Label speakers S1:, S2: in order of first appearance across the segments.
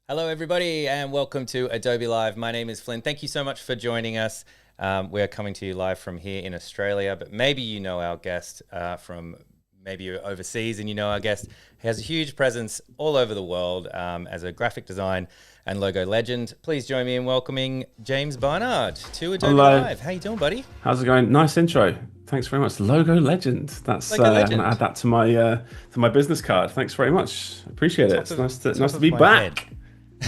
S1: Hello, everybody, and welcome to Adobe Live. My name is Flynn. Thank you so much for joining us. We're coming to you live from here in Australia, but maybe you know our guest from maybe you're overseas and you know our guest. He has a huge presence all over the world as a graphic design and logo legend. Please join me in welcoming James Barnard to Adobe
S2: Hello.
S1: Live. How you doing, buddy?
S2: How's it going? Nice intro. Thanks very much. Logo legend. That's
S1: Logo
S2: I'm gonna add
S1: legend.
S2: that to my business card. Thanks very much. Appreciate it. It's
S1: Top
S2: nice to
S1: of
S2: be
S1: my head.
S2: back.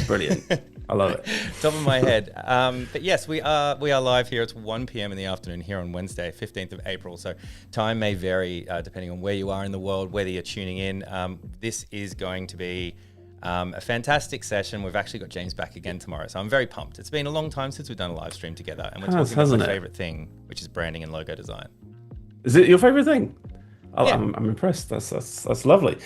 S2: Brilliant. I love it.
S1: Top of my head. But yes, we are live here. It's 1 p.m. in the afternoon here on Wednesday, 15th of April. So time may vary depending on where you are in the world, whether you're tuning in. This is going to be a fantastic session. We've actually got James back again tomorrow. So I'm very pumped. It's been a long time since we've done a live stream together. And we're talking about my favorite thing, which is branding and logo design.
S2: Is it your favorite thing?
S1: Yeah.
S2: I'm impressed. That's lovely.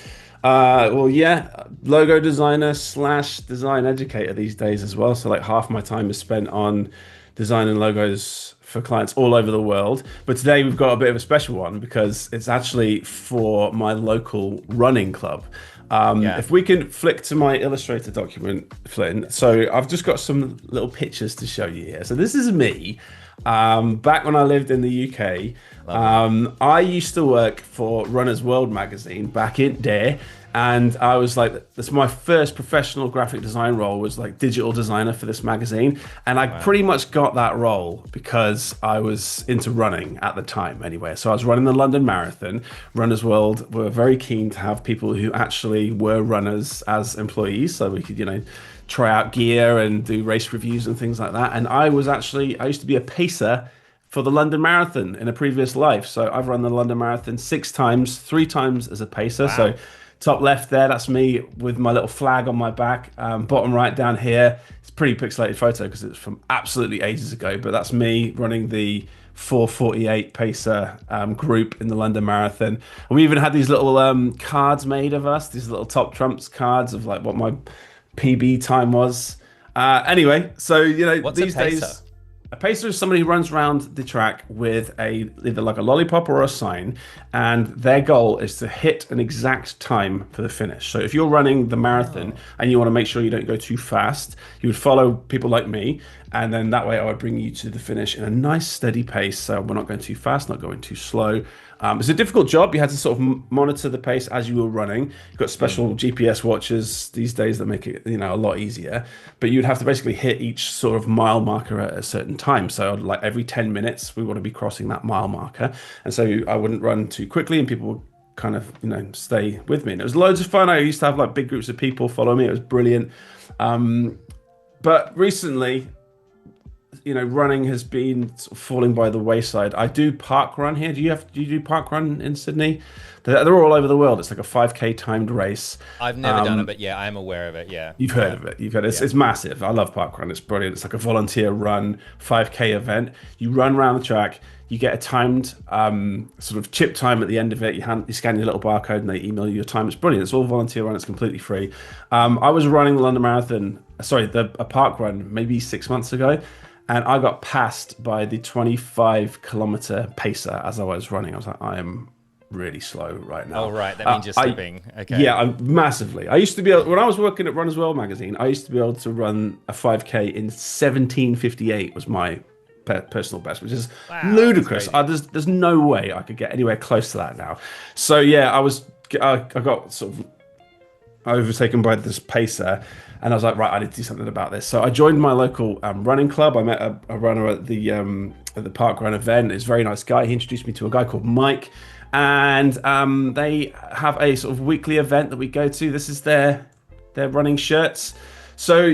S2: Well, yeah, logo designer / design educator these days as well. So like half my time is spent on designing logos for clients all over the world. But today we've got a bit of a special one because it's actually for my local running club. If we can flick to my Illustrator document, Flynn. So I've just got some little pictures to show you here. So this is me. Back when I lived in the UK, I used to work for Runner's World magazine back in there, and I was like, that's my first professional graphic design role was like digital designer for this magazine, and I pretty much got that role because I was into running at the time anyway. So I was running the London Marathon. Runner's World were very keen to have people who actually were runners as employees, so we could, try out gear and do race reviews and things like that. And I used to be a pacer for the London Marathon in a previous life. So I've run the London Marathon 6 times, 3 times as a pacer. Wow. So top left there, that's me with my little flag on my back. Bottom right down here, it's a pretty pixelated photo because it's from absolutely ages ago, but that's me running the 4:48 pacer group in the London Marathon. And we even had these little cards made of us, these little top trumps cards of like what my PB time was. Anyway, so
S1: What's
S2: these
S1: a pacer?
S2: days, a pacer is somebody who runs around the track with either like a lollipop or a sign, and their goal is to hit an exact time for the finish. So if you're running the marathon and you want to make sure you don't go too fast, you would follow people like me, and then that way I would bring you to the finish in a nice steady pace. So we're not going too fast, not going too slow. It's a difficult job. You had to sort of monitor the pace as you were running. You've got special GPS watches these days that make it, a lot easier. But you'd have to basically hit each sort of mile marker at a certain time. So like every 10 minutes, we want to be crossing that mile marker. And so I wouldn't run too quickly and people would kind of, stay with me. And it was loads of fun. I used to have like big groups of people follow me. It was brilliant. But recently, running has been sort of falling by the wayside. I do park run here. Do you do park run in Sydney? They're all over the world. It's like a 5K timed race.
S1: I've never done it, but yeah, I'm aware of it. Yeah.
S2: You've heard of it. It's massive. I love park run. It's brilliant. It's like a volunteer run 5K event. You run around the track. You get a timed sort of chip time at the end of it. You scan your little barcode and they email you your time. It's brilliant. It's all volunteer run. It's completely free. I was running the London Marathon, a park run maybe 6 months ago. And I got passed by the 25-kilometer pacer as I was running. I was like, I am really slow right now.
S1: Oh, right. That means you're slipping. Okay.
S2: Yeah, massively. I used to be when I was working at Runner's World magazine, I used to be able to run a 5K in 17:58 was my personal best, which is ludicrous. There's no way I could get anywhere close to that now. So yeah, I got sort of overtaken by this pacer. And I was like, right, I need to do something about this. So I joined my local running club. I met a runner at the park run event. He's a very nice guy. He introduced me to a guy called Mike. And they have a sort of weekly event that we go to. This is their running shirts. So,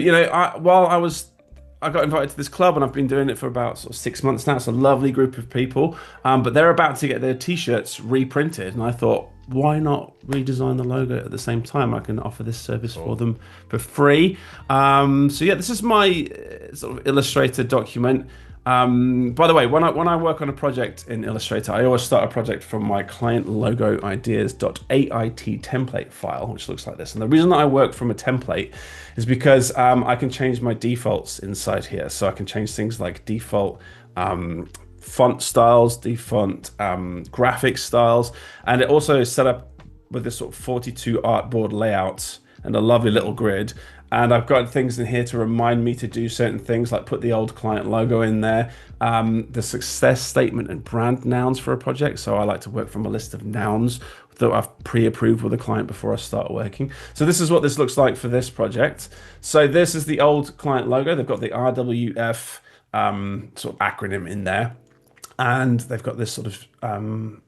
S2: I got invited to this club and I've been doing it for about sort of 6 months now. It's a lovely group of people. But they're about to get their t-shirts reprinted. And I thought, why not redesign the logo at the same time? I can offer this service for them for free. So yeah, this is my sort of Illustrator document. By the way, when I work on a project in Illustrator, I always start a project from my client logo ideas.ait template file, which looks like this. And the reason that I work from a template is because I can change my defaults inside here. So I can change things like default font styles, default graphic styles, and it also is set up with this sort of 42 artboard layout and a lovely little grid. And I've got things in here to remind me to do certain things, like put the old client logo in there, the success statement and brand nouns for a project. So I like to work from a list of nouns that I've pre-approved with a client before I start working. So this is what this looks like for this project. So this is the old client logo. They've got the RWF sort of acronym in there. And they've got this sort of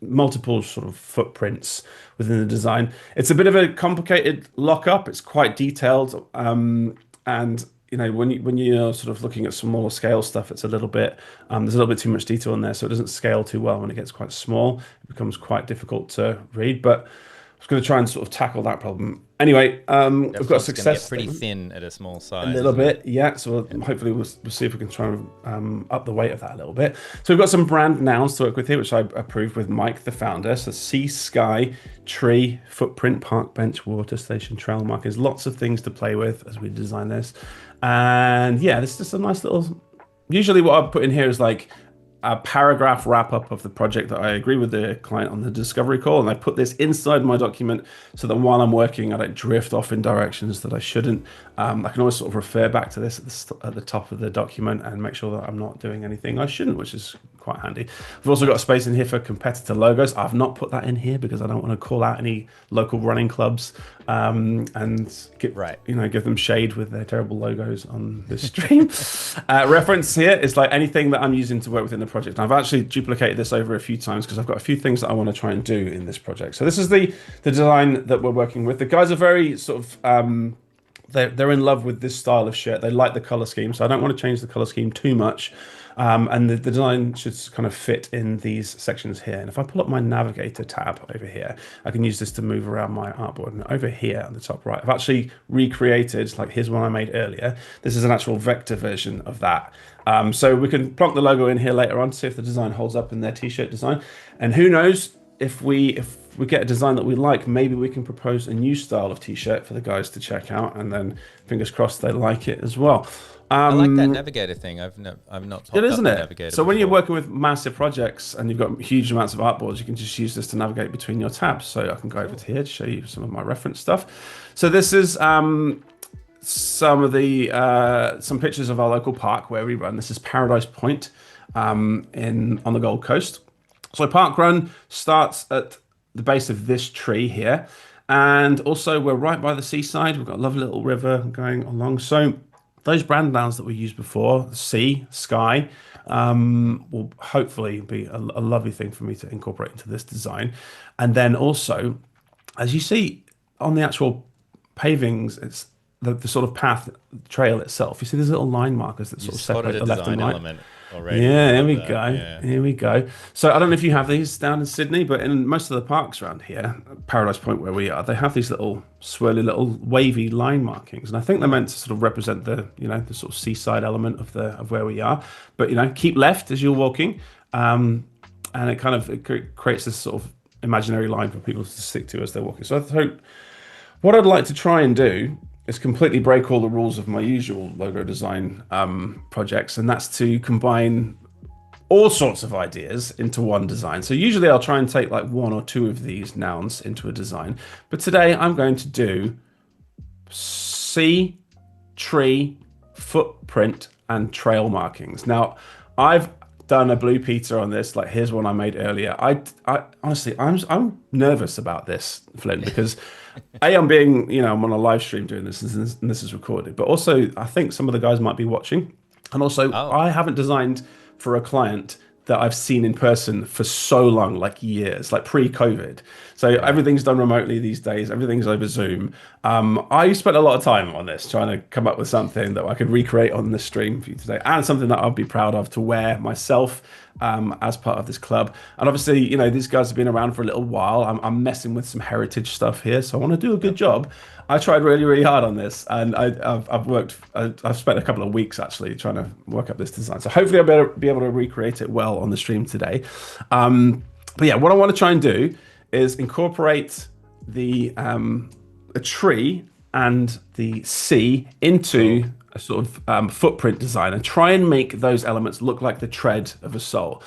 S2: multiple sort of footprints within the design. It's a bit of a complicated lockup. It's quite detailed, and you know, when you're sort of looking at smaller scale stuff, it's a little bit there's a little bit too much detail in there, so it doesn't scale too well. When it gets quite small, it becomes quite difficult to read. But I was going to try and sort of tackle that problem. Anyway, we've got a success.
S1: Get pretty thin at a small size.
S2: A little bit, yeah. So hopefully we'll see if we can try and up the weight of that a little bit. So we've got some brand nouns to work with here, which I approved with Mike, the founder. So sea, sky, tree, footprint, park bench, water station, trail markers. Lots of things to play with as we design this. And yeah, this is just a nice little. Usually, what I put in here is like a paragraph wrap up of the project that I agree with the client on the discovery call, and I put this inside my document so that while I'm working, I don't drift off in directions that I shouldn't. I can always sort of refer back to this at the top of the document and make sure that I'm not doing anything I shouldn't, which is quite handy. We've also got a space in here for competitor logos. I've not put that in here because I don't want to call out any local running clubs and give them shade with their terrible logos on this stream. Reference here is like anything that I'm using to work within the project. I've actually duplicated this over a few times because I've got a few things that I want to try and do in this project. So this is the design that we're working with. The guys are very sort of they're in love with this style of shirt. They like the color scheme, so I don't want to change the color scheme too much. And the design should kind of fit in these sections here. And if I pull up my navigator tab over here, I can use this to move around my artboard. And over here on the top right, I've actually recreated, like here's one I made earlier. This is an actual vector version of that. So we can plonk the logo in here later on to see if the design holds up in their t-shirt design. And who knows, if we get a design that we like, maybe we can propose a new style of t-shirt for the guys to check out, and then fingers crossed they like it as well.
S1: I like that navigator thing. I've not popped
S2: isn't
S1: up
S2: it?
S1: Navigator
S2: So when
S1: before.
S2: you're working with massive projects and you've got huge amounts of artboards, you can just use this to navigate between your tabs. So I can go over to here to show you some of my reference stuff. So this is some of the some pictures of our local park where we run. This is Paradise Point on the Gold Coast. So Park Run starts at the base of this tree here, and also we're right by the seaside. We've got a lovely little river going along. So those brand nouns that we used before, sea, sky, will hopefully be a lovely thing for me to incorporate into this design. And then also, as you see on the actual pavings, it's the sort of path trail itself. You see there's little line markers that sort of separate the left and right.
S1: Element already.
S2: Yeah, here we go. Yeah. Here we go. So I don't know if you have these down in Sydney, but in most of the parks around here, Paradise Point where we are, they have these little swirly little wavy line markings, and I think they're meant to sort of represent the the sort of seaside element of where we are. But keep left as you're walking, and it creates this sort of imaginary line for people to stick to as they're walking. So I hope what I'd like to try and do is completely break all the rules of my usual logo design projects, and that's to combine all sorts of ideas into one design. So usually I'll try and take like one or two of these nouns into a design, but today I'm going to do sea, tree, footprint, and trail markings. Now, I've done a Blue Peter on this. Like, here's one I made earlier. I honestly, I'm nervous about this, Flynn, because I'm being, I'm on a live stream doing this, and this is recorded. But also, I think some of the guys might be watching, and also, I haven't designed for a client that I've seen in person for so long, like years, like pre-COVID. So everything's done remotely these days. Everything's over Zoom. I spent a lot of time on this, trying to come up with something that I could recreate on the stream for you today, and something that I'd be proud of to wear myself as part of this club. And obviously, these guys have been around for a little while. I'm messing with some heritage stuff here, so I want to do a good job. I tried really, really hard on this, and I've spent a couple of weeks actually trying to work up this design. So hopefully I'll be able to recreate it well on the stream today. But yeah, what I want to try and do is incorporate the a tree and the sea into a sort of footprint design, and try and make those elements look like the tread of a soul.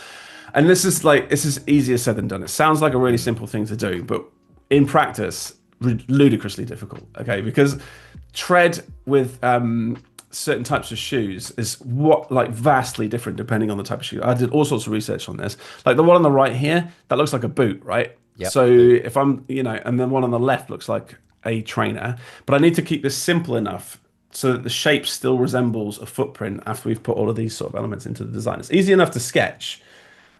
S2: And this is easier said than done. It sounds like a really simple thing to do, but in practice, ludicrously difficult. Okay, because tread with certain types of shoes is vastly different depending on the type of shoe. I did all sorts of research on this. Like the one on the right here, that looks like a boot, right?
S1: Yep.
S2: So if I'm, and then one on the left looks like a trainer, but I need to keep this simple enough so that the shape still resembles a footprint after we've put all of these sort of elements into the design. It's easy enough to sketch,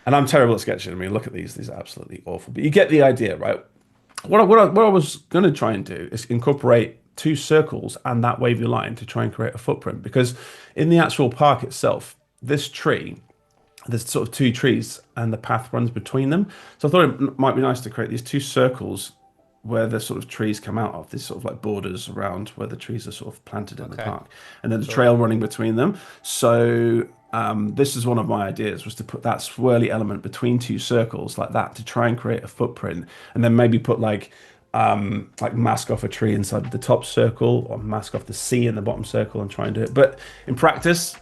S2: and I'm terrible at sketching. I mean, look at these. These are absolutely awful. But you get the idea, right? What I was going to try and do is incorporate two circles and that wavy line to try and create a footprint. Because in the actual park itself, this tree, there's sort of two trees and the path runs between them. So I thought it might be nice to create these two circles where the sort of trees come out of, these sort of like borders around where the trees are sort of planted in the park, and then the trail running between them. So this is one of my ideas, was to put that swirly element between two circles like that to try and create a footprint, and then maybe put like mask off a tree inside the top circle, or mask off the sea in the bottom circle and try and do it. But in practice,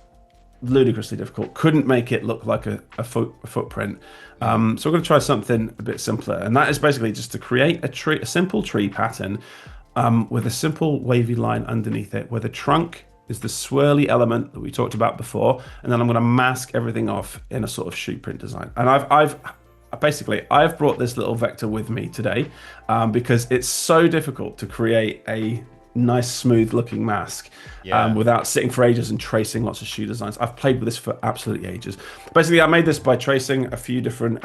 S2: ludicrously difficult. Couldn't make it look like a footprint. So we're going to try something a bit simpler, and that is basically just to create a simple tree pattern with a simple wavy line underneath it, where the trunk is the swirly element that we talked about before, and then I'm going to mask everything off in a sort of shoe print design. And I've brought this little vector with me today because it's so difficult to create a nice smooth looking mask without sitting for ages and tracing lots of shoe designs. I've played with this for absolutely ages. Basically, I made this by tracing a few different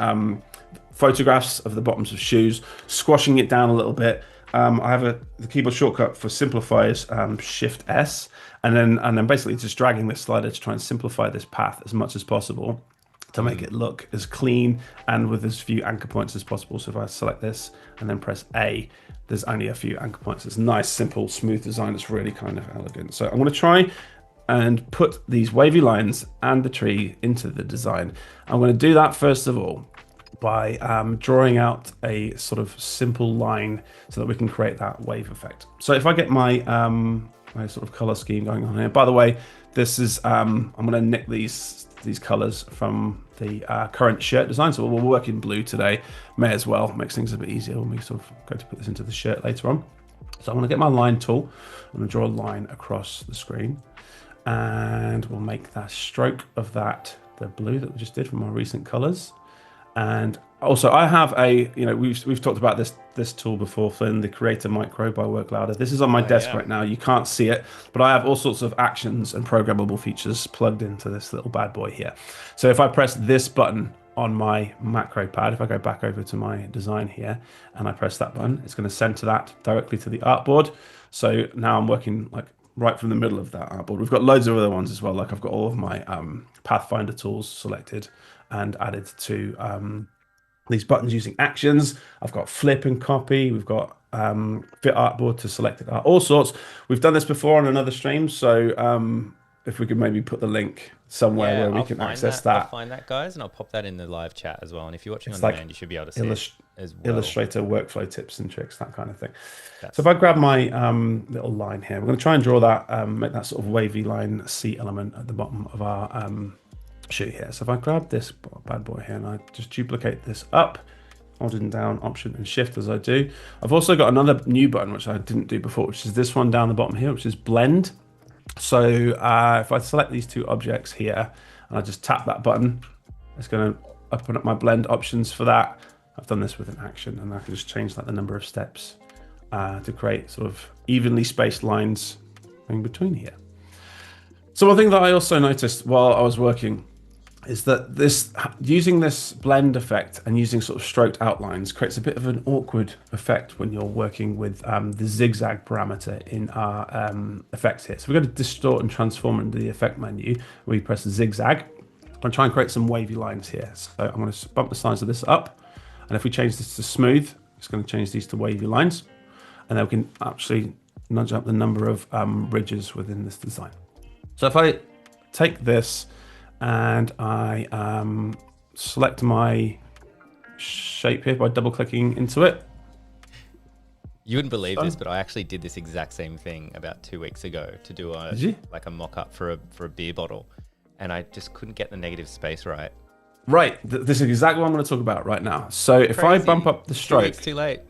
S2: photographs of the bottoms of shoes, squashing it down a little bit. I have the keyboard shortcut for simplify is Shift S, and then basically just dragging this slider to try and simplify this path as much as possible to make it look as clean and with as few anchor points as possible. So if I select this and then press A, there's only a few anchor points. It's nice, simple, smooth design. It's really kind of elegant. So I'm going to try and put these wavy lines and the tree into the design. I'm going to do that first of all by drawing out a sort of simple line so that we can create that wave effect. So if I get my my sort of color scheme going on here. By the way, this is I'm going to nick these colors from the current shirt design. So we'll work in blue today. May as well, makes things a bit easier when we sort of go to put this into the shirt later on. So I'm going to get my line tool. I'm going to draw a line across the screen, and we'll make that stroke of that the blue that we just did from our recent colors. And also I have we've talked about this tool before, Flynn, the Creator Micro by Work Louder. This is on my desk right now. You can't see it, but I have all sorts of actions and programmable features plugged into this little bad boy here. So if I press this button on my macro pad, if I go back over to my design here and I press that button, it's going to center that directly to the artboard. So now I'm working like right from the middle of that artboard. We've got loads of other ones as well. Like I've got all of my Pathfinder tools selected and added to these buttons using actions. I've got flip and copy. We've got fit artboard to selected art, all sorts. We've done this before on another stream. So if we could maybe put the link somewhere where we can access that.
S1: I'll find that, guys, and I'll pop that in the live chat as well. And if you're watching on demand, you should be able to see it as well.
S2: Illustrator workflow tips and tricks, that kind of thing. So if I grab my little line here, we're going to try and draw that, make that sort of wavy line C element at the bottom of our shoe here. So if I grab this bad boy here and I just duplicate this up, holding down Option and Shift as I do. I've also got another new button which I didn't do before, which is this one down the bottom here, which is Blend. So if I select these two objects here and I just tap that button, it's going to open up my blend options for that. I've done this with an action, and I can just change like the number of steps to create sort of evenly spaced lines in between here. So one thing that I also noticed while I was working is that using this blend effect and using sort of stroked outlines creates a bit of an awkward effect when you're working with the zigzag parameter in our effects here. So we're going to distort and transform into the effect menu. We press zigzag and try and create some wavy lines here. So I'm going to bump the size of this up, and if we change this to smooth, it's going to change these to wavy lines, and then we can actually nudge up the number of ridges within this design. So if I take this and I select my shape here by double clicking into it.
S1: You wouldn't believe this, but I actually did this exact same thing about 2 weeks ago to do like a mock-up for a beer bottle, and I just couldn't get the negative space right.
S2: Right, this is exactly what I'm going to talk about right now. So if I bump up the stroke,
S1: 2 weeks too late.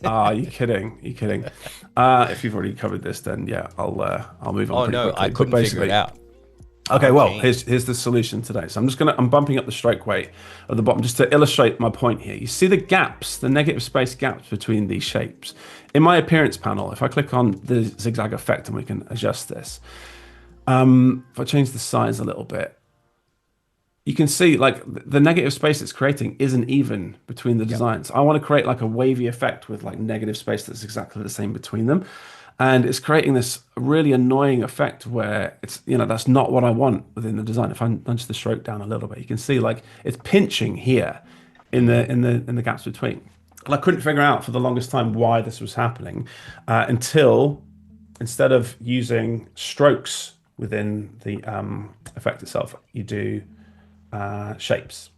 S2: Ah, you kidding? You kidding? If you've already covered this, then yeah, I'll move on
S1: Oh
S2: pretty
S1: no, I
S2: quickly. But
S1: couldn't figure it
S2: basically,
S1: out.
S2: okay,
S1: I'm
S2: well,
S1: keen.
S2: here's the solution today. So I'm bumping up the stroke weight at the bottom just to illustrate my point here. You see the gaps, the negative space gaps between these shapes. In my appearance panel, if I click on the zigzag effect and we can adjust this, if I change the size a little bit, you can see like the negative space it's creating isn't even between the
S1: Yep.
S2: designs. I want to create like a wavy effect with like negative space that's exactly the same between them. And it's creating this really annoying effect where it's, that's not what I want within the design. If I nudge the stroke down a little bit, you can see like it's pinching here in the gaps between. And I couldn't figure out for the longest time why this was happening until instead of using strokes within the effect itself, you do shapes.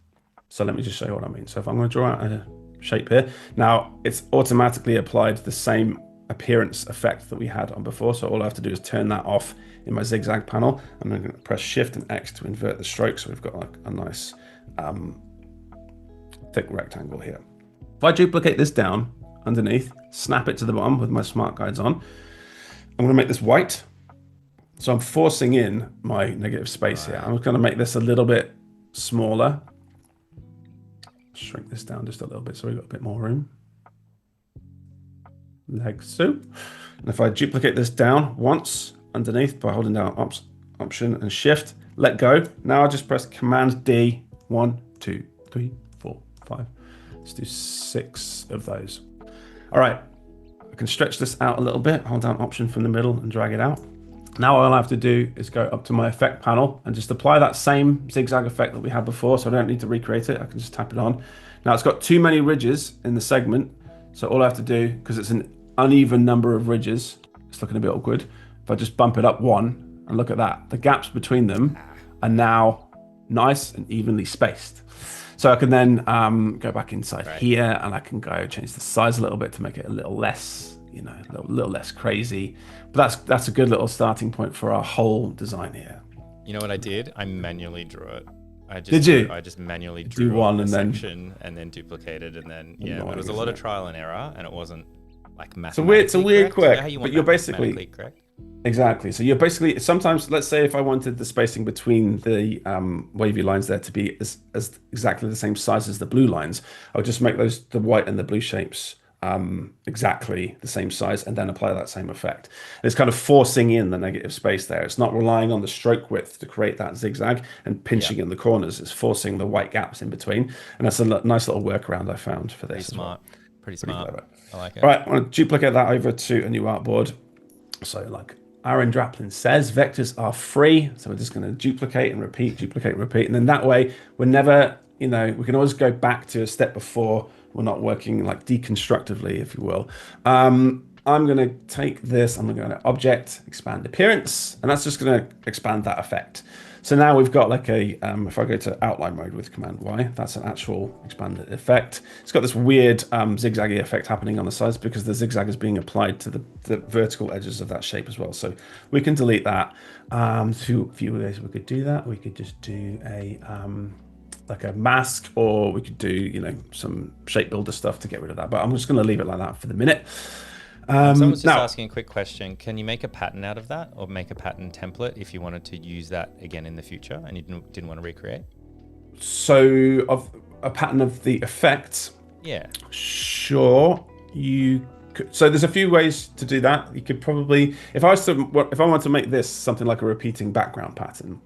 S2: So let me just show you what I mean. So if I'm going to draw out a shape here, now it's automatically applied the same appearance effect that we had on before. So all I have to do is turn that off in my zigzag panel. I'm going to press Shift and X to invert the stroke. So we've got like a nice thick rectangle here. If I duplicate this down underneath, snap it to the bottom with my smart guides on, I'm going to make this white. So I'm forcing in my negative space here. I'm going to make this a little bit smaller. Shrink this down just a little bit so we've got a bit more room. Like so. And if I duplicate this down once underneath by holding down Option and Shift, let go. Now I just press Command D. 1, 2, 3, 4, 5. Let's do 6 of those. All right. I can stretch this out a little bit. Hold down Option from the middle and drag it out. Now all I have to do is go up to my effect panel and just apply that same zigzag effect that we had before, so I don't need to recreate it. I can just tap it on. Now it's got too many ridges in the segment, so all I have to do, because it's an uneven number of ridges, it's looking a bit awkward. If I just bump it up 1, and look at that, the gaps between them are now nice and evenly spaced. So I can then go back inside here, and I can go change the size a little bit to make it a little less, a little less crazy. But that's a good little starting point for our whole design here.
S1: You know what I did? I manually drew it.
S2: Did you?
S1: I just manually drew
S2: one
S1: a
S2: and then
S1: section and then duplicated, and then it was a lot of trial and error, and it wasn't like
S2: it's
S1: mathematically
S2: a weird
S1: correct.
S2: quirk,
S1: You
S2: but you're basically
S1: correct.
S2: Exactly. So you're basically sometimes, let's say if I wanted the spacing between the wavy lines there to be as exactly the same size as the blue lines, I would just make the white and the blue shapes exactly the same size and then apply that same effect. And it's kind of forcing in the negative space there. It's not relying on the stroke width to create that zigzag and pinching in the corners. It's forcing the white gaps in between. And that's a nice little workaround I found for this.
S1: Pretty smart.
S2: Clever.
S1: I like it.
S2: All right, I want to duplicate that over to a new artboard. So like Aaron Draplin says, vectors are free. So we're just going to duplicate and repeat. And then that way we're never, we can always go back to a step before. We're not working like deconstructively, if you will. I'm going to take this, I'm going to go to Object, Expand Appearance, and that's just going to expand that effect. So now we've got like if I go to outline mode with Command Y, that's an actual expanded effect. It's got this weird zigzaggy effect happening on the sides because the zigzag is being applied to the vertical edges of that shape as well. So we can delete that. A few ways we could do that. We could just do like a mask, or we could do, some shape builder stuff to get rid of that. But I'm just going to leave it like that for the minute.
S1: Someone's just asking a quick question. Can you make a pattern out of that, or make a pattern template if you wanted to use that again in the future and you didn't want to recreate?
S2: So of a pattern of the effect?
S1: Yeah.
S2: Sure. You could. So there's a few ways to do that. You could probably, if I wanted to make this something like a repeating background pattern,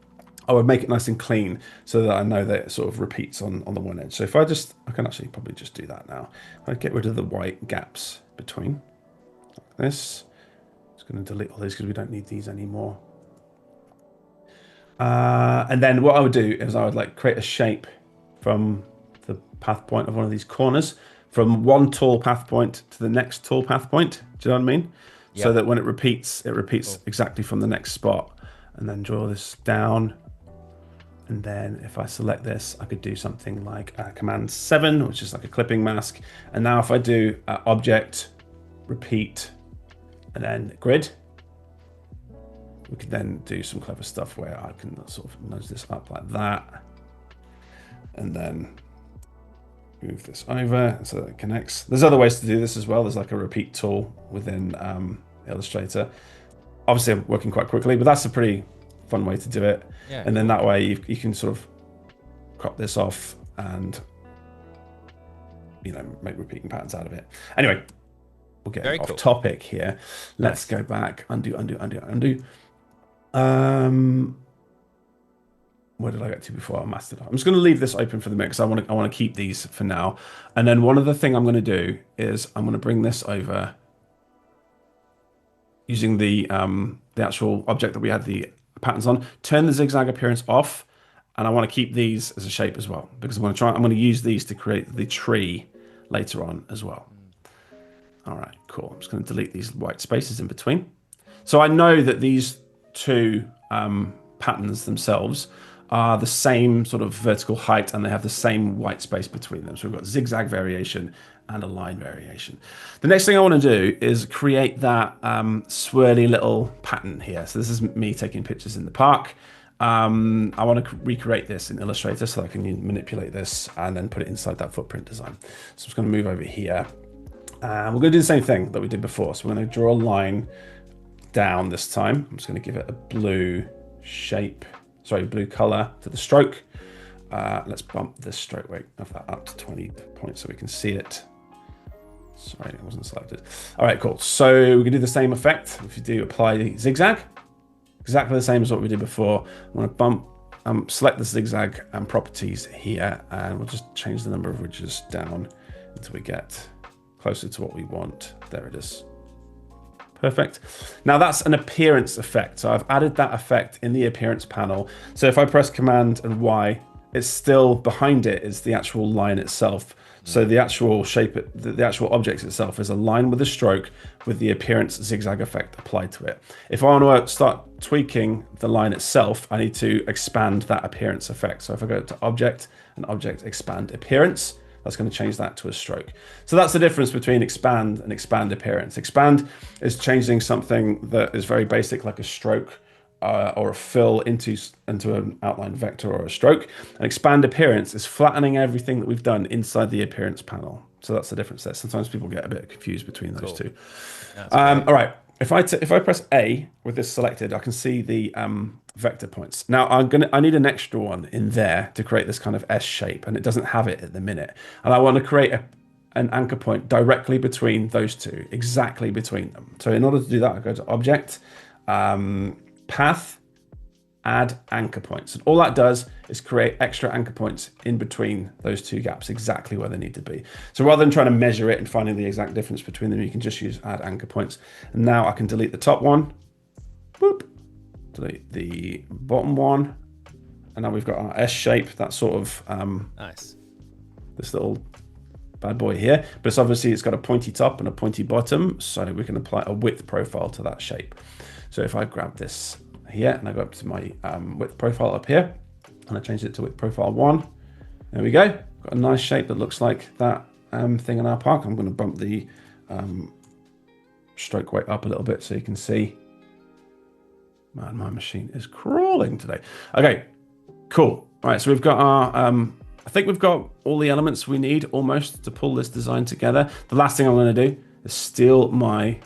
S2: I would make it nice and clean so that I know that it sort of repeats on the one edge. So if I can actually probably just do that now. I'd get rid of the white gaps between. This. Just going to delete all these because we don't need these anymore. And then what I would do is I would create a shape from the path point of one of these corners, from one tall path point to the next tall path point. Do you know what I mean? Yep. So that when it repeats exactly from the next spot. And then draw this down. And then if I select this, I could do something like Command 7, which is like a clipping mask. And now if I do Object, Repeat, and then Grid, we can then do some clever stuff where I can sort of nudge this up like that. And then move this over so that it connects. There's other ways to do this as well. There's like a repeat tool within Illustrator. Obviously, I'm working quite quickly, but that's a pretty fun way to do it.
S1: Yeah,
S2: and then that way you can sort of crop this off and make repeating patterns out of it. Anyway, we'll get off topic here. Let's go back. Undo. Where did I get to before I mastered it? I'm just going to leave this open for the minute because I want to keep these for now. And then one other thing I'm going to do is I'm going to bring this over using the actual object that we had the patterns on. Turn the zigzag appearance off, and I want to keep these as a shape as well because I'm going to use these to create the tree later on as well. All right, cool. I'm just going to delete these white spaces in between. So I know that these two patterns themselves are the same sort of vertical height and they have the same white space between them. So we've got zigzag variation and a line variation. The next thing I want to do is create that swirly little pattern here. So this is me taking pictures in the park. I want to recreate this in Illustrator so I can manipulate this and then put it inside that footprint design. So I'm just going to move over here. We're going to do the same thing that we did before. So we're going to draw a line down this time. I'm just going to give it a blue shape. Sorry, blue color to the stroke. Let's bump this stroke weight of that up to 20 points so we can see it. Sorry, it wasn't selected. All right, cool. So we can do the same effect. If you do apply the zigzag, exactly the same as what we did before. I'm going to bump, select the zigzag and properties here, and we'll just change the number of ridges down until we get closer to what we want. There it is. Perfect. Now that's an appearance effect. So I've added that effect in the appearance panel. So if I press Command and Y, it's still behind it is the actual line itself. So the actual shape, the actual object itself is a line with a stroke with the appearance zigzag effect applied to it. If I want to start tweaking the line itself, I need to expand that appearance effect. So if I go to Object and Object Expand Appearance, that's going to change that to a stroke. So that's the difference between expand and expand appearance. Expand is changing something that is very basic, like a stroke or a fill into an outline vector or a stroke. And expand appearance is flattening everything that we've done inside the appearance panel. So that's the difference there. Sometimes people get a bit confused between those two. All right. If I press A with this selected, I can see the vector points. Now I need an extra one in there to create this kind of S shape, and it doesn't have it at the minute. And I want to create an anchor point directly between those two, exactly between them. So in order to do that, I go to Object, Path, Add Anchor Points. And all that does is create extra anchor points in between those two gaps, exactly where they need to be. So rather than trying to measure it and finding the exact difference between them, you can just use Add Anchor Points. And now I can delete the top one, boop, delete the bottom one, and now we've got our S shape, that sort of
S1: nice.
S2: This little bad boy here, but it's obviously it's got a pointy top and a pointy bottom, so we can apply a width profile to that shape. So if I grab this here and I go up to my width profile up here and I change it to width profile 1, there we go. Got a nice shape that looks like that thing in our park. I'm going to bump the stroke weight up a little bit so you can see. Man, my machine is crawling today. Okay, cool. All right, so we've got our I think we've got all the elements we need almost to pull this design together. The last thing I'm going to do is steal my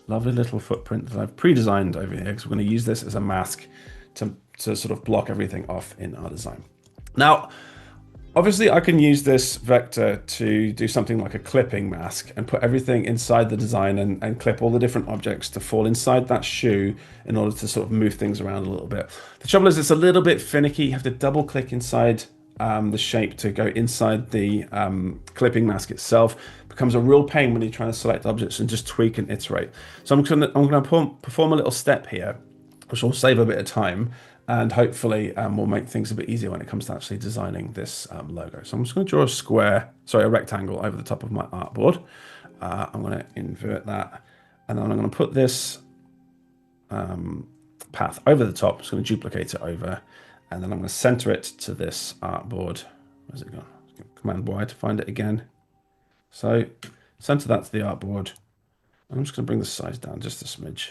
S2: lovely little footprint that I've pre-designed over here, because we're going to use this as a mask to sort of block everything off in our design. Now, obviously I can use this vector to do something like a clipping mask and put everything inside the design and clip all the different objects to fall inside that shoe in order to sort of move things around a little bit. The trouble is it's a little bit finicky. You have to double click inside the shape to go inside the clipping mask itself. It becomes a real pain when you're trying to select objects and just tweak and iterate. So I'm going to perform a little step here, which will save a bit of time and hopefully will make things a bit easier when it comes to actually designing this logo. So I'm just going to draw a rectangle over the top of my artboard. I'm going to invert that, and then I'm going to put this path over the top. I'm just going to duplicate it over, and then I'm going to center it to this artboard. Where's it gone? Command Y to find it again. So center that to the artboard. I'm just going to bring the size down just a smidge.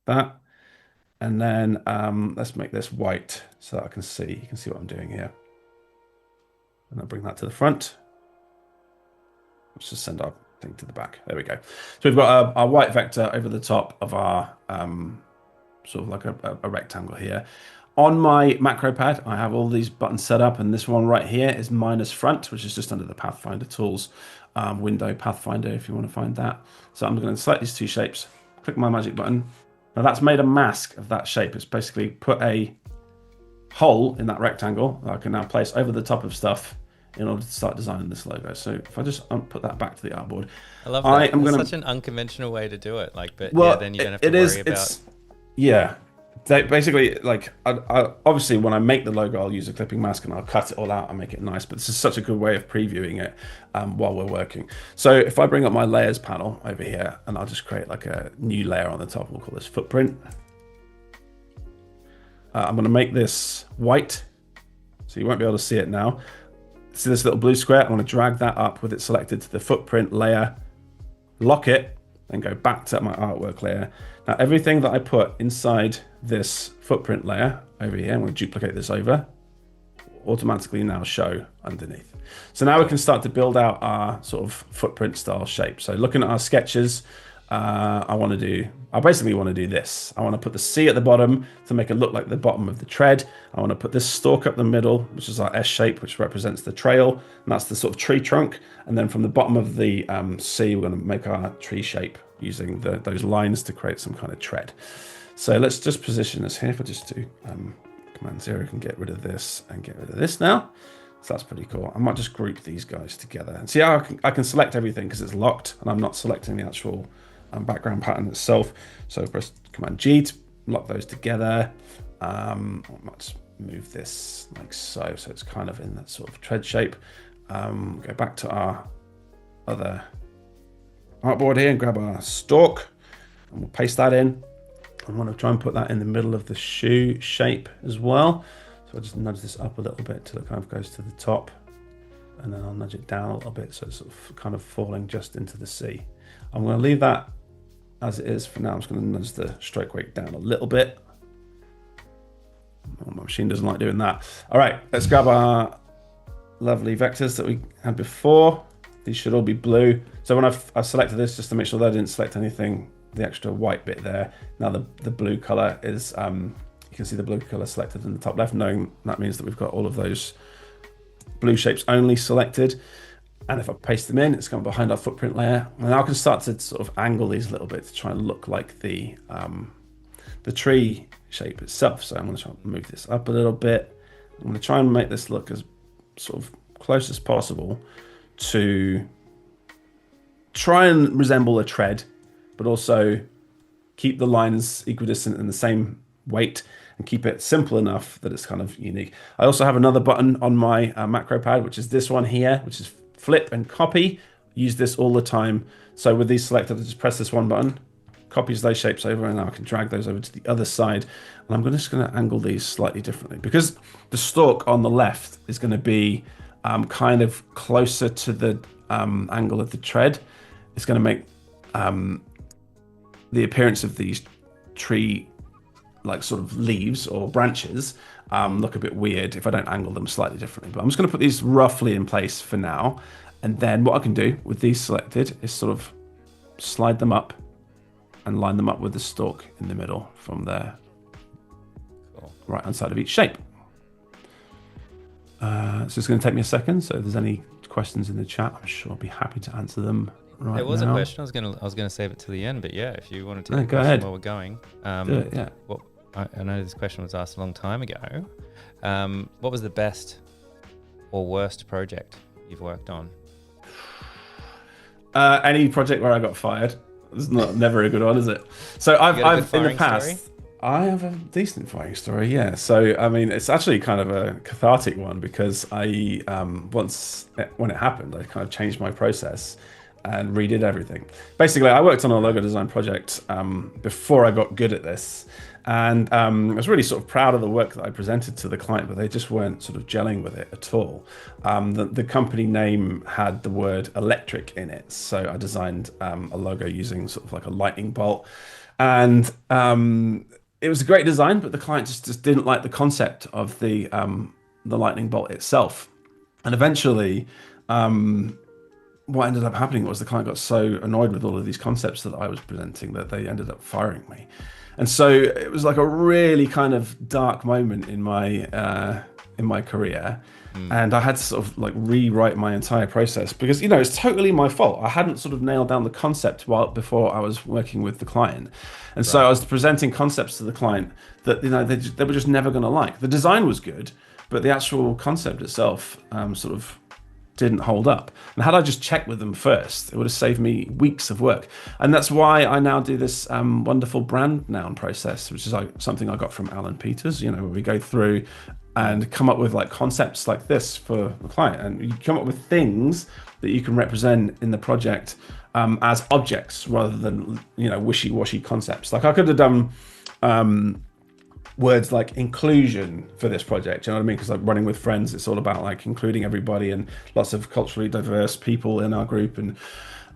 S2: That. And then let's make this white so that I can see. You can see what I'm doing here. And I'll bring that to the front. Let's just send our thing to the back. There we go. So we've got our white vector over the top of our sort of like a rectangle here. On my macro pad, I have all these buttons set up, and this one right here is minus front, which is just under the Pathfinder tools window, Pathfinder, if you want to find that. So I'm going to select these two shapes, click my magic button. Now that's made a mask of that shape. It's basically put a hole in that rectangle that I can now place over the top of stuff in order to start designing this logo. So if I just put that back to the artboard,
S1: I love that. It's such an unconventional way to do it. Like, but
S2: well,
S1: yeah, then you don't have to worry about.
S2: Yeah. Basically, like, I obviously when I make the logo, I'll use a clipping mask and I'll cut it all out and make it nice. But this is such a good way of previewing it while we're working. So if I bring up my layers panel over here, and I'll just create like a new layer on the top, we'll call this footprint. I'm going to make this white, so you won't be able to see it now. See this little blue square? I'm going to drag that up with it selected to the footprint layer, lock it, and go back to my artwork layer. Now everything that I put inside this footprint layer over here, I'm going to duplicate this over, automatically now show underneath. So now we can start to build out our sort of footprint style shape. So looking at our sketches, I basically want to do this. I want to put the C at the bottom to make it look like the bottom of the tread. I want to put this stalk up the middle, which is our S shape, which represents the trail, and that's the sort of tree trunk. And then from the bottom of the C, we're going to make our tree shape using those lines to create some kind of tread. So let's just position this here. If I just do Command 0, can get rid of this and get rid of this now. So that's pretty cool. I might just group these guys together. And see how I can select everything because it's locked, and I'm not selecting the actual background pattern itself. So press Command G to lock those together. I might just move this like so it's kind of in that sort of tread shape. Go back to our other artboard here and grab our stalk, and we'll paste that in. I want to try and put that in the middle of the shoe shape as well. So I'll just nudge this up a little bit till it kind of goes to the top, and then I'll nudge it down a little bit so it's sort of kind of falling just into the C. I'm going to leave that as it is for now. I'm just going to nudge the stroke weight down a little bit. Oh, my machine doesn't like doing that. All right, let's grab our lovely vectors that we had before. These should all be blue. So when I've selected this, just to make sure that I didn't select anything, the extra white bit there. Now the blue color is, you can see the blue color selected in the top left, knowing that means that we've got all of those blue shapes only selected. And if I paste them in, it's going behind our footprint layer. And now I can start to sort of angle these a little bit to try and look like the tree shape itself. So I'm going to try and move this up a little bit. I'm going to try and make this look as sort of close as possible to try and resemble a tread, but also keep the lines equidistant and the same weight, and keep it simple enough that it's kind of unique. I also have another button on my macro pad, which is this one here, which is flip and copy. Use this all the time. So with these selected, I just press this one button, copies those shapes over, and now I can drag those over to the other side. And I'm just going to angle these slightly differently because the stalk on the left is going to be kind of closer to the angle of the tread. It's going to make the appearance of these tree like sort of leaves or branches look a bit weird if I don't angle them slightly differently. But I'm just going to put these roughly in place for now. And then what I can do with these selected is sort of slide them up and line them up with the stalk in the middle from there, cool, right hand side of each shape. So it's going to take me a second. So if there's any questions in the chat, I'm sure I'll be happy to answer them right now.
S1: There was a question. I was gonna save it to the end, but yeah, if you wanted to
S2: go ahead
S1: while we're going.
S2: Do it, yeah.
S1: Well, I know this question was asked a long time ago. What was the best or worst project you've worked on?
S2: Any project where I got fired. It's never a good one, is it? So I've in the past. Story? I have a decent firing story, yeah. So I mean, it's actually kind of a cathartic one because I when it happened, I kind of changed my process and redid everything. Basically, I worked on a logo design project before I got good at this, and I was really sort of proud of the work that I presented to the client, but they just weren't sort of gelling with it at all. The company name had the word electric in it, so I designed a logo using sort of like a lightning bolt, and it was a great design, but the client just didn't like the concept of the lightning bolt itself, and eventually what ended up happening was the client got so annoyed with all of these concepts that I was presenting that they ended up firing me. And so it was like a really kind of dark moment in my career. And I had to sort of like rewrite my entire process because, it's totally my fault. I hadn't sort of nailed down the concept before I was working with the client. And so I was presenting concepts to the client that, they were just never going to like. The design was good, but the actual concept itself sort of didn't hold up. And had I just checked with them first, it would have saved me weeks of work. And that's why I now do this wonderful brand noun process, which is like something I got from Alan Peters, where we go through and come up with like concepts like this for the client. And you come up with things that you can represent in the project as objects rather than, wishy-washy concepts. Like I could have done words like inclusion for this project, you know what I mean? Because like running with friends, it's all about like including everybody and lots of culturally diverse people in our group, and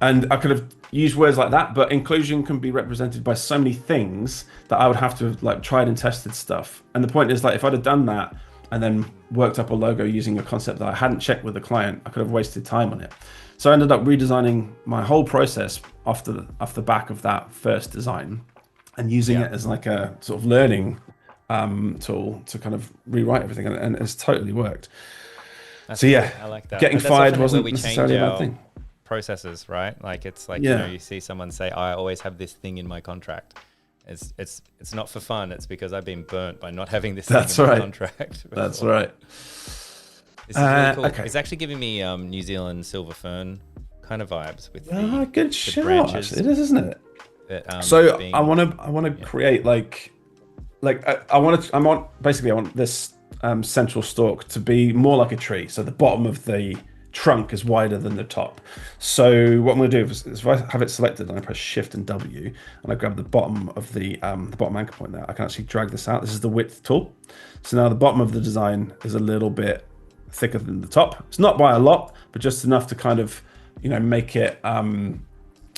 S2: I could have used words like that, but inclusion can be represented by so many things that I would have to have like tried and tested stuff. And the point is, like, if I'd have done that and then worked up a logo using a concept that I hadn't checked with the client, I could have wasted time on it. So I ended up redesigning my whole process off the back of that first design and using it as like a sort of learning tool to kind of rewrite everything, and it's totally worked.
S1: That's
S2: so yeah,
S1: I like that.
S2: getting fired wasn't necessarily a bad thing.
S1: Processes, right? Like it's like you see someone say, I always have this thing in my contract. It's not for fun. It's because I've been burnt by not having this thing in my contract.
S2: That's right.
S1: This is really cool.
S2: Okay.
S1: It's actually giving me New Zealand silver fern kind of vibes with
S2: good shout.
S1: branches.
S2: It is, isn't it?
S1: That,
S2: so I want to create I want this central stalk to be more like a tree. So the bottom of the trunk is wider than the top. So what I'm going to do is if I have it selected and I press Shift and W and I grab the bottom of the bottom anchor point there, I can actually drag this out. This is the width tool. So now the bottom of the design is a little bit thicker than the top. It's not by a lot, but just enough to kind of, make it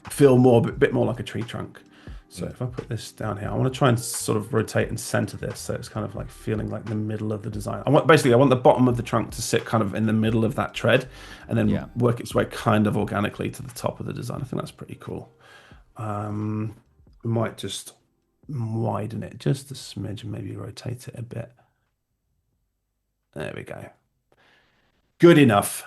S2: feel a bit more like a tree trunk. So if I put this down here, I want to try and sort of rotate and center this so it's kind of like feeling like the middle of the design. I want the bottom of the trunk to sit kind of in the middle of that tread and then work its way kind of organically to the top of the design. I think that's pretty cool. We might just widen it just a smidge and maybe rotate it a bit. There we go. Good enough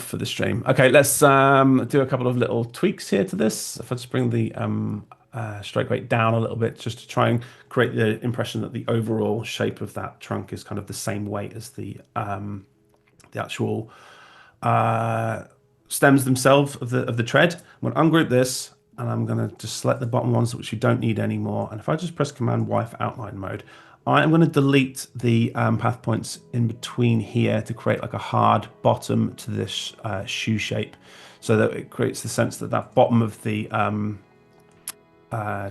S2: for the stream. Okay, let's do a couple of little tweaks here to this. If I just bring the stroke weight down a little bit just to try and create the impression that the overall shape of that trunk is kind of the same weight as the actual stems themselves of the tread. I'm going to ungroup this and I'm going to just select the bottom ones which you don't need anymore. And if I just press Command Y for outline mode, I am going to delete the path points in between here to create like a hard bottom to this shoe shape, so that it creates the sense that that bottom of the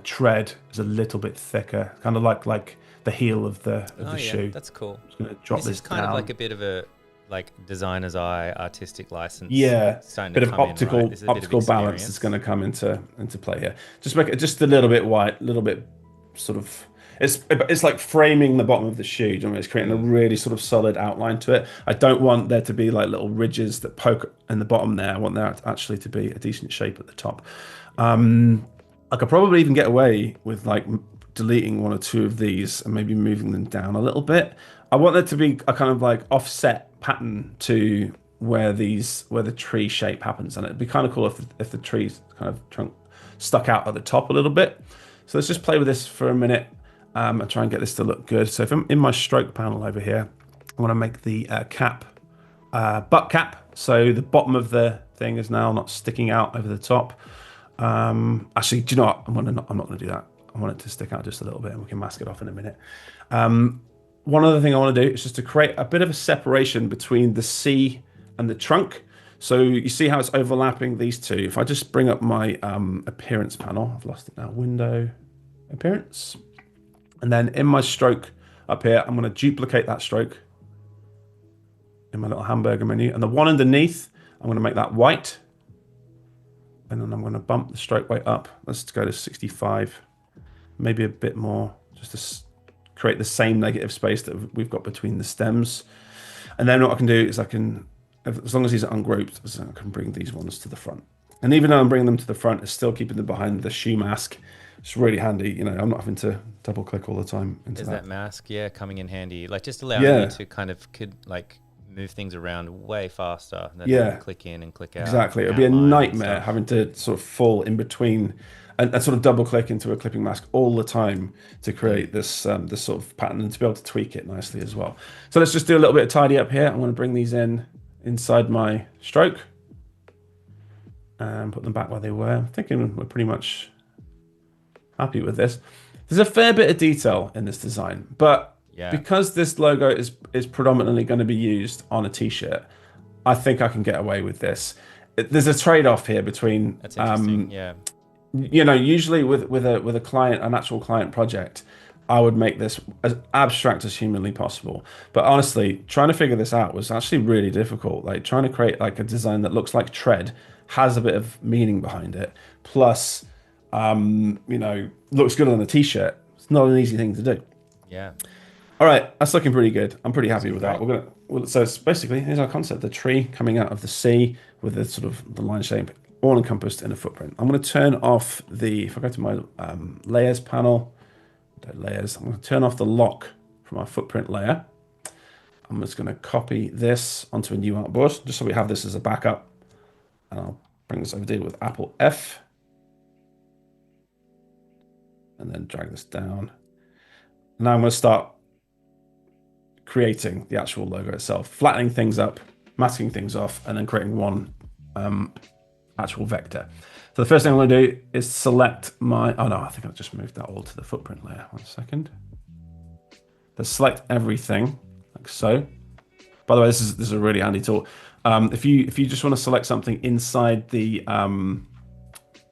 S2: tread is a little bit thicker, kind of like the heel of the shoe.
S1: That's cool.
S2: I'm just going to drop this
S1: is kind
S2: down.
S1: of like a bit of a designer's eye, artistic license.
S2: Yeah, bit of optical balance is going to come into play here. Just make it just a little bit white, a little bit sort of. It's like framing the bottom of the shoe. You know, it's creating a really sort of solid outline to it. I don't want there to be like little ridges that poke in the bottom there. I want there actually to be a decent shape at the top. I could probably even get away with like deleting one or two of these and maybe moving them down a little bit. I want there to be a kind of like offset pattern to where the tree shape happens, and it'd be kind of cool if the tree's kind of trunk stuck out at the top a little bit. So let's just play with this for a minute and try and get this to look good. So if I'm in my stroke panel over here, I want to make the cap butt cap, so the bottom of the thing is now not sticking out over the top. Actually, do you know what? I'm not going to do that. I want it to stick out just a little bit, and we can mask it off in a minute. One other thing I want to do is just to create a bit of a separation between the C and the trunk. So you see how it's overlapping these two. If I just bring up my appearance panel, I've lost it now. Window, appearance, and then in my stroke up here, I'm going to duplicate that stroke in my little hamburger menu, and the one underneath, I'm going to make that white. And then I'm going to bump the stroke weight up. Let's go to 65, maybe a bit more, just to create the same negative space that we've got between the stems. And then what I can do is I can as long as these are ungrouped, so I can bring these ones to the front. And even though I'm bringing them to the front, it's still keeping them behind the shoe mask. It's really handy. You know, I'm not having to double click all the time into
S1: Is that mask, coming in handy? Like just allowing you to kind of move things around way faster than click in and click out.
S2: Exactly. It would be a nightmare having to sort of fall in between and sort of double click into a clipping mask all the time to create this this sort of pattern and to be able to tweak it nicely as well. So let's just do a little bit of tidy up here. I'm going to bring these in inside my stroke and put them back where they were. I'm thinking we're pretty much happy with this. There's a fair bit of detail in this design, but because this logo is predominantly going to be used on a t-shirt, I think I can get away with this. There's a trade-off here between
S1: that's interesting.
S2: You know, usually with a client, an actual client project, I would make this as abstract as humanly possible. But honestly, trying to figure this out was actually really difficult. Like trying to create like a design that looks like tread, has a bit of meaning behind it, plus you know, looks good on a t-shirt. It's not an easy thing to do.
S1: Yeah.
S2: All right, that's looking pretty good. I'm pretty happy with that. So it's basically, here's our concept: the tree coming out of the sea with the sort of the line shape, all encompassed in a footprint. I'm going to turn off if I go to my layers panel, layers, I'm going to turn off the lock from our footprint layer. I'm just going to copy this onto a new artboard, just so we have this as a backup. And I'll bring this over here with Apple F. And then drag this down. Now I'm going to start creating the actual logo itself, flattening things up, masking things off, and then creating one actual vector. So the first thing I'm going to do is select my, oh no, I think I've just moved that all to the footprint layer. 1 second. Let's select everything like so. By the way, this is a really handy tool. If you just want to select something inside the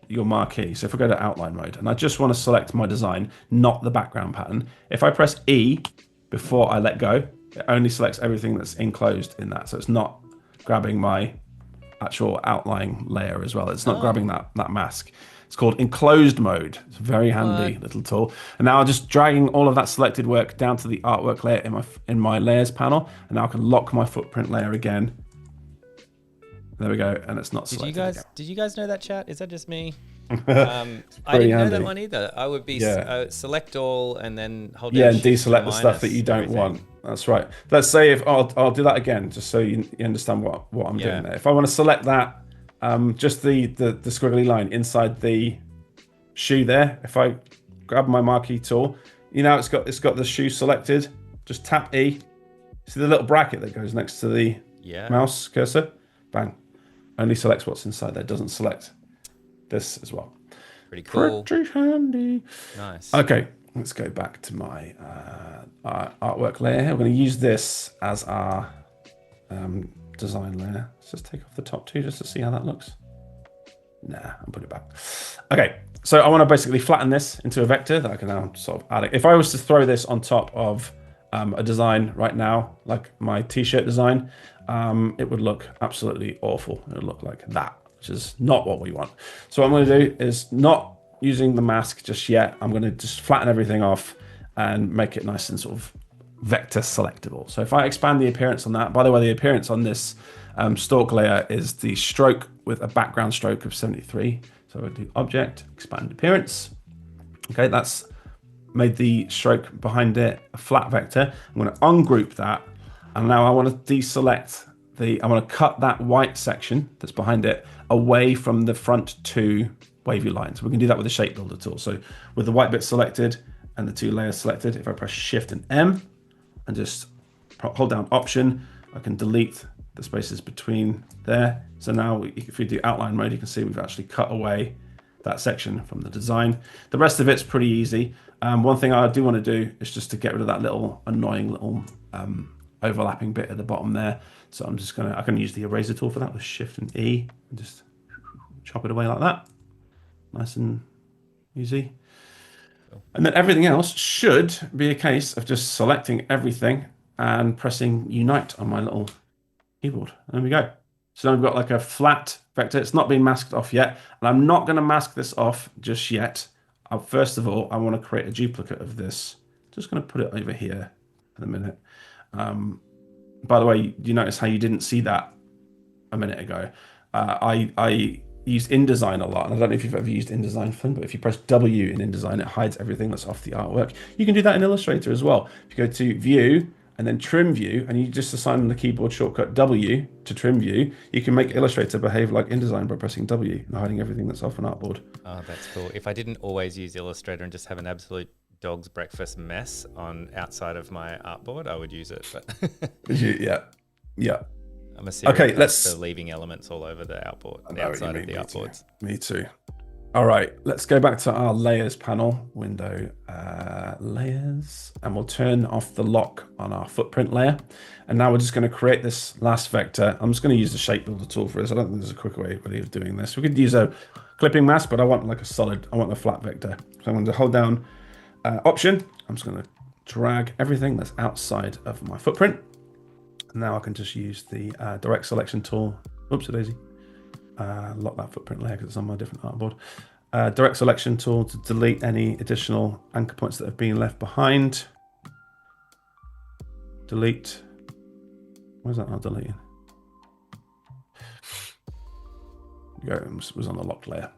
S2: your marquee, so if we go to outline mode and I just want to select my design, not the background pattern, if I press E before I let go, it only selects everything that's enclosed in that. So it's not grabbing my actual outline layer as well. It's not grabbing that mask. It's called enclosed mode. It's a very handy little tool. And now I'm just dragging all of that selected work down to the artwork layer in my layers panel. And now I can lock my footprint layer again. There we go, and it's not selected.
S1: Did you guys know that, chat? Is that just me? I didn't know that one either. I would be select all and then hold down
S2: and deselect the stuff that you don't want. That's right. Let's say if I'll do that again, just so you understand what I'm doing there. If I want to select that, just the squiggly line inside the shoe there. If I grab my marquee tool, you know it's got the shoe selected. Just tap E. See the little bracket that goes next to the mouse cursor? Bang. Only selects what's inside there. Doesn't select this as well.
S1: Pretty cool.
S2: Pretty handy.
S1: Nice.
S2: Okay, let's go back to my artwork layer. We're going to use this as our design layer. Let's just take off the top two just to see how that looks. Nah, I'll put it back. Okay, so I want to basically flatten this into a vector that I can now sort of add it. If I was to throw this on top of a design right now, like my t-shirt design, it would look absolutely awful. It would look like that, which is not what we want. So what I'm going to do is not using the mask just yet. I'm going to just flatten everything off and make it nice and sort of vector selectable. So if I expand the appearance on that, by the way, the appearance on this stalk layer is the stroke with a background stroke of 73. So I'll do object, expand appearance. Okay, that's made the stroke behind it a flat vector. I'm going to ungroup that. And now I want to deselect I want to cut that white section that's behind it away from the front two wavy lines. We can do that with the shape builder tool. So with the white bit selected and the two layers selected, if I press Shift and M and just hold down Option, I can delete the spaces between there. So now if we do outline mode, you can see we've actually cut away that section from the design. The rest of it's pretty easy. One thing I do want to do is just to get rid of that little annoying little overlapping bit at the bottom there. So I'm just I can use the eraser tool for that with Shift and E and just chop it away like that. Nice and easy. And then everything else should be a case of just selecting everything and pressing Unite on my little keyboard. There we go. So now we've got like a flat vector. It's not been masked off yet. And I'm not going to mask this off just yet. First of all, I want to create a duplicate of this. Just going to put it over here for the minute. By the way, you notice how you didn't see that a minute ago, I used InDesign a lot. And I don't know if you've ever used InDesign, Flynn, but if you press W in InDesign, it hides everything that's off the artwork. You can do that in Illustrator as well. If you go to View and then Trim View, and you just assign the keyboard shortcut W to Trim View, you can make Illustrator behave like InDesign by pressing W and hiding everything that's off an artboard.
S1: Oh, that's cool. If I didn't always use Illustrator and just have an absolute dog's breakfast mess on outside of my artboard, I would use it. But
S2: yeah.
S1: I'm a serial
S2: Okay,
S1: killer
S2: let's
S1: for leaving elements all over the outboard,
S2: the
S1: outside of the artboards.
S2: Me too. All right, let's go back to our layers panel, window layers, and we'll turn off the lock on our footprint layer. And now we're just going to create this last vector. I'm just going to use the shape builder tool for this. I don't think there's a quick way of doing this. We could use a clipping mask, but I want like I want a flat vector. So I'm going to hold down Option. I'm just going to drag everything that's outside of my footprint. And now I can just use the direct selection tool. Oops, daisy. Lock that footprint layer because it's on my different artboard. Direct selection tool to delete any additional anchor points that have been left behind. Delete. Why is that not deleting? Go, it was on the locked layer.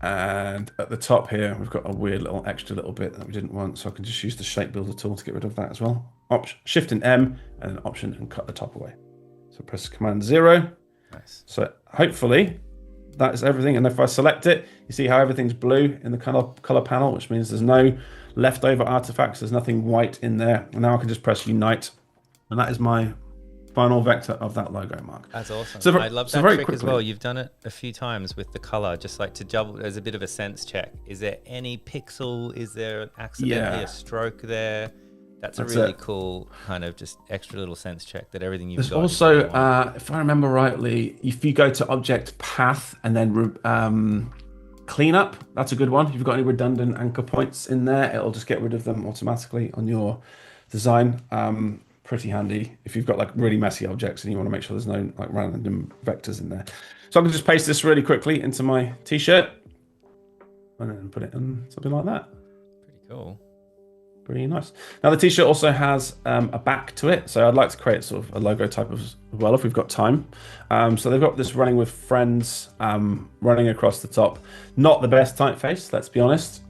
S2: And at the top here, we've got a weird little extra little bit that we didn't want, so I can just use the shape builder tool to get rid of that as well. Shift and M, and then Option and cut the top away. So press Command 0.
S1: Nice.
S2: So hopefully that is everything. And if I select it, you see how everything's blue in the color panel, which means there's no leftover artifacts. There's nothing white in there. And now I can just press Unite, and that is my final vector of that logo, Mark.
S1: That's awesome.
S2: So,
S1: I love that trick as well. You've done it a few times with the color, just like to double as a bit of a sense check. Is there any pixel? Is there accidentally a stroke there? That's a really cool kind of just extra little sense check that everything you've got.
S2: There's also, if I remember rightly, if you go to Object Path and then Cleanup, that's a good one. If you've got any redundant anchor points in there, it'll just get rid of them automatically on your design. Pretty handy if you've got like really messy objects and you want to make sure there's no like random vectors in there. So I can just paste this really quickly into my t-shirt and then put it in something like that.
S1: Pretty cool.
S2: Pretty nice. Now the t-shirt also has a back to it, so I'd like to create sort of a logo type as well if we've got time. So they've got this running with friends running across the top. Not the best typeface, let's be honest.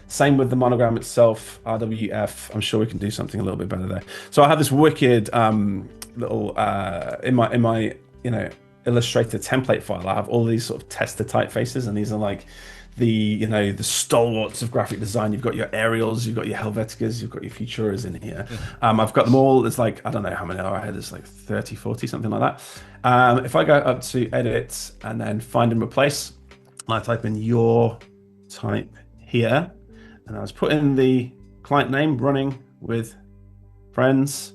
S2: Same with the monogram itself, RWF. I'm sure we can do something a little bit better there. So I have this wicked little in my Illustrator template file. I have all these sort of tester typefaces, and these are like the stalwarts of graphic design. You've got your Arials, you've got your Helvetikas, you've got your Futuras in here. I've got them all. It's like, I don't know how many are ahead. It's like 30, 40, something like that. If I go up to Edit and then Find and Replace, I type in your type here, and I was put in the client name, running with friends,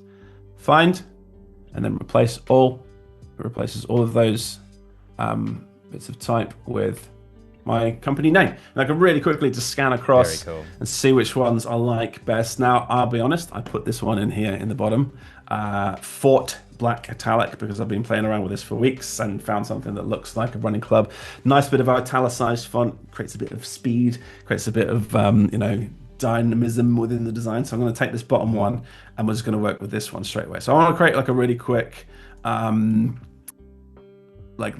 S2: find, and then replace all. It replaces all of those bits of type with my company name. And I can really quickly just scan across and see which ones I like best. Now, I'll be honest, I put this one in here in the bottom, Fort Black Italic, because I've been playing around with this for weeks and found something that looks like a running club. Nice bit of italicized font, creates a bit of speed, creates a bit of, dynamism within the design. So I'm going to take this bottom one and we're just going to work with this one straight away. So I want to create like a really quick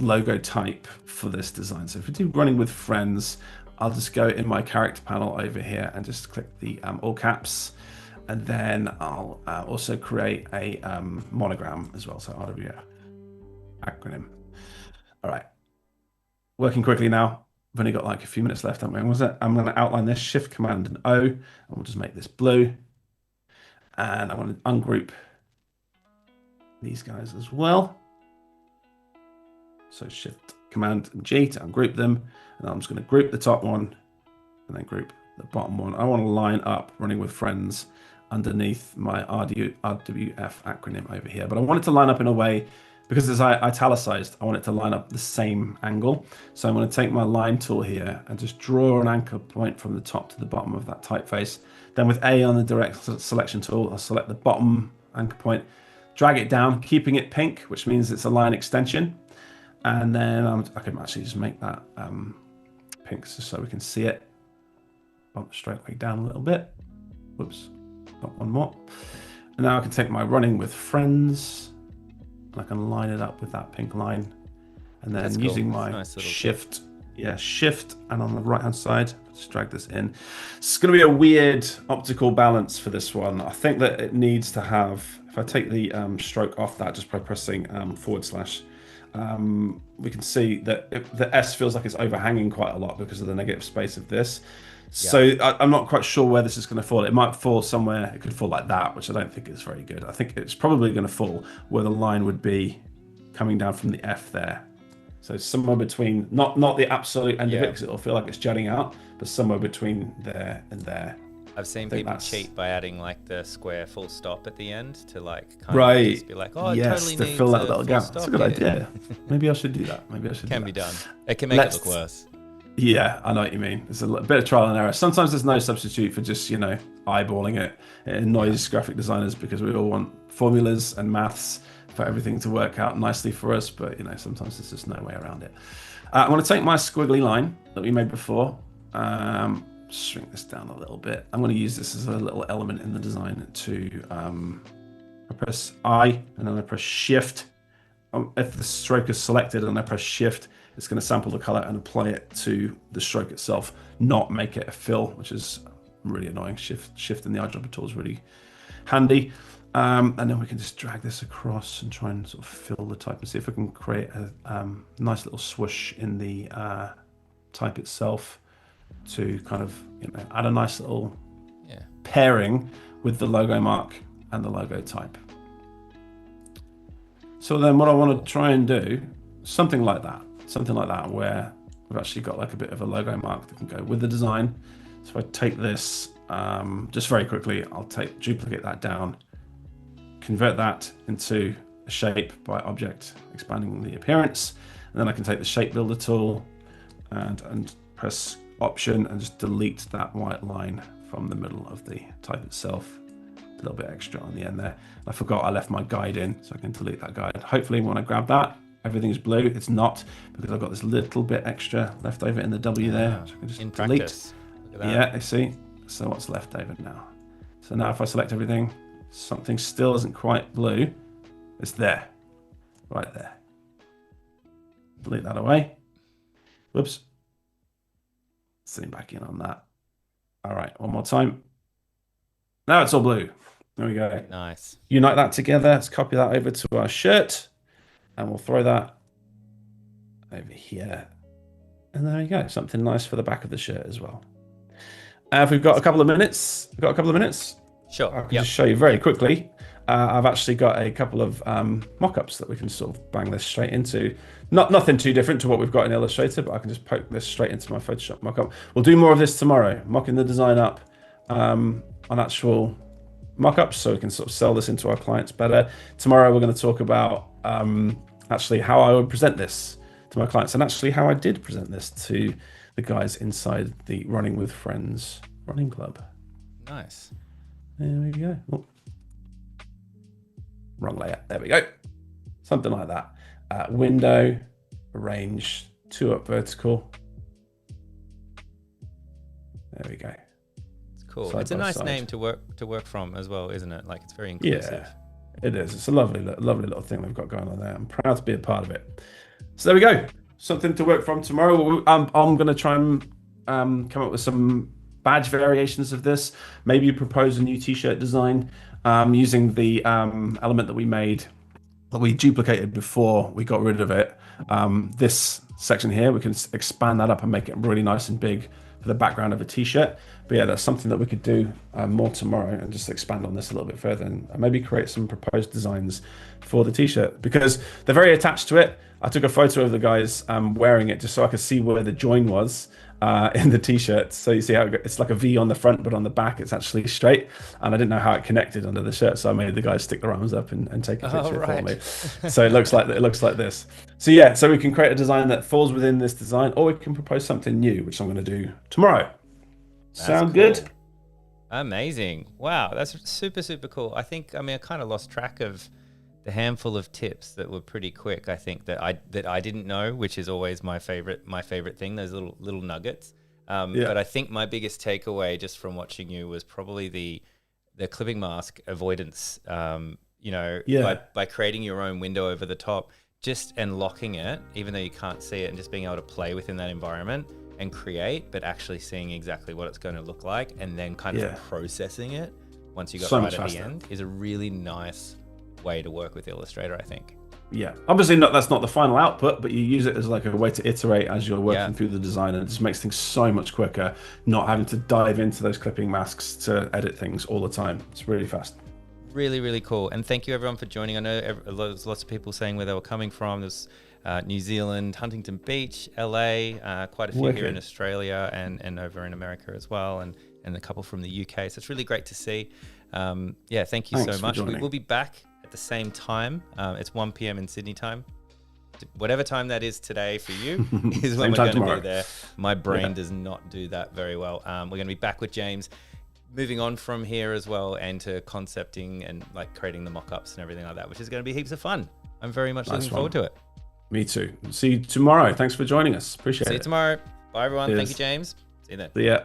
S2: logo type for this design. So if we do running with friends, I'll just go in my character panel over here and just click the all caps, and then I'll also create a monogram as well. So RWF acronym. All right, working quickly now. I've only got like a few minutes left, haven't we? I'm going to outline this, Shift Command and O, and we'll just make this blue. And I want to ungroup these guys as well. So Shift Command and G to ungroup them, and I'm just going to group the top one and then group the bottom one. I want to line up running with friends underneath my RWF acronym over here, but I want it to line up in a way, because it's italicized, I want it to line up the same angle. So I'm going to take my line tool here and just draw an anchor point from the top to the bottom of that typeface. Then with A on the direct selection tool, I'll select the bottom anchor point, drag it down, keeping it pink, which means it's a line extension. And then I can actually just make that pink just so we can see it. Bump straight way down a little bit. Whoops, got one more. And now I can take my running with friends, and I can line it up with that pink line. And then
S1: That's cool.
S2: using
S1: That's a
S2: my
S1: nice little
S2: shift, shift, and on the right hand side, just drag this in. It's going to be a weird optical balance for this one. I think that it needs to have, if I take the stroke off that just by pressing forward slash, we can see that the S feels like it's overhanging quite a lot because of the negative space of this. So I'm not quite sure where this is going to fall. It might fall somewhere. It could fall like that, which I don't think is very good. I think it's probably going to fall where the line would be coming down from the F there. So somewhere between, not the absolute end of it, because it'll feel like it's jutting out, but somewhere between there and there.
S1: I've seen people cheat by adding like the square full stop at the end to like kind of just be like, oh, it totally
S2: to
S1: needs
S2: fill that
S1: a
S2: little
S1: full
S2: gap.
S1: stop.
S2: That's a good idea. Maybe I should do that.
S1: Can be done. It can make it look worse.
S2: Yeah, I know what you mean. It's a bit of trial and error. Sometimes there's no substitute for just, eyeballing it. It annoys graphic designers because we all want formulas and maths for everything to work out nicely for us, but sometimes there's just no way around it. I'm going to take my squiggly line that we made before, shrink this down a little bit. I'm going to use this as a little element in the design to I press I and then I press shift. If the stroke is selected and I press shift, it's going to sample the color and apply it to the stroke itself, not make it a fill, which is really annoying. Shift in the eyedropper tool is really handy. And then we can just drag this across and try and sort of fill the type and see if we can create a nice little swoosh in the type itself to kind of add a nice little pairing with the logo mark and the logo type. So then what I want to try and do, something like that where we've actually got like a bit of a logo mark that can go with the design. So if I take this, just very quickly, I'll duplicate that down, convert that into a shape by object, expanding the appearance, and then I can take the shape builder tool and press option and just delete that white line from the middle of the type itself. A little bit extra on the end there. I forgot I left my guide in, so I can delete that guide. Hopefully when I grab that, everything's blue. It's not, because I've got this little bit extra left over in the W there. So I can just
S1: in
S2: delete.
S1: practice.
S2: Yeah, I see. So what's left over now? So now if I select everything, something still isn't quite blue. It's there, right there. Delete that away. Whoops. Zoom back in on that. All right, one more time. Now it's all blue. There we go.
S1: Nice.
S2: Unite that together. Let's copy that over to our shirt, and we'll throw that over here. And there you go. Something nice for the back of the shirt as well. If we've got a couple of minutes,
S1: Sure.
S2: I can just show you very quickly. I've actually got a couple of mock-ups that we can sort of bang this straight into. Nothing too different to what we've got in Illustrator, but I can just poke this straight into my Photoshop mock-up. We'll do more of this tomorrow, mocking the design up on actual mock-ups, so we can sort of sell this into our clients better. Tomorrow we're going to talk about actually how I would present this to my clients, and actually how I did present this to the guys inside the Running with Friends running club.
S1: Nice.
S2: There we go. Oh. Wrong layer. There we go. Something like that. Window, arrange, 2 up vertical. There we go.
S1: It's cool.
S2: Side
S1: it's a nice
S2: side.
S1: name to work from as well, isn't it? Like, it's very inclusive.
S2: Yeah, it is. It's a lovely little thing they've got going on there. I'm proud to be a part of it. So there we go. Something to work from tomorrow. I'm going to try and come up with some badge variations of this. Maybe propose a new t-shirt design using the element that we made, that we duplicated before we got rid of it. This section here, we can expand that up and make it really nice and big for the background of a t-shirt. But yeah, that's something that we could do more tomorrow, and just expand on this a little bit further, and maybe create some proposed designs for the t-shirt, because they're very attached to it. I took a photo of the guys wearing it just so I could see where the join was in the t-shirt. So you see how it's like a V on the front, but on the back it's actually straight, and I didn't know how it connected under the shirt, so I made the guys stick their arms up and take a picture for me. So it looks like this. So yeah, so we can create a design that falls within this design, or we can propose something new, which I'm going to do tomorrow. Sound
S1: cool.
S2: good?
S1: Amazing. Wow, that's super, super cool. I kind of lost track of the handful of tips that were pretty quick. I think that I didn't know, which is always my favorite thing, those little nuggets. But I think my biggest takeaway just from watching you was probably the clipping mask avoidance you know,
S2: Yeah.
S1: by creating your own window over the top, just and locking it, even though you can't see it, and just being able to play within that environment and create, but actually seeing exactly what it's going to look like, and then kind of processing it once you got
S2: So
S1: right
S2: much
S1: at
S2: faster.
S1: the end is a really nice way to work with Illustrator, I think.
S2: Yeah, obviously that's not the final output, but you use it as like a way to iterate as you're working through the design, and it just makes things so much quicker, not having to dive into those clipping masks to edit things all the time. It's really fast.
S1: Really, really cool. And thank you everyone for joining. I know there's lots of people saying where they were coming from. There's New Zealand, Huntington Beach, LA, quite a few here in Australia and over in America as well, and a couple from the UK. So it's really great to see. Yeah, thank you so much. We will be back at the same time. It's 1 p.m. in Sydney time. Whatever time that is today for you is when we're going to be there. My brain does not do that very well. We're going to be back with James, moving on from here as well, and to concepting and like creating the mock-ups and everything like that, which is going to be heaps of fun. I'm very much looking forward to it.
S2: Me too. See you tomorrow. Thanks for joining us. Appreciate it.
S1: See you tomorrow. Bye everyone. Thank you, James. See you then.
S2: See ya.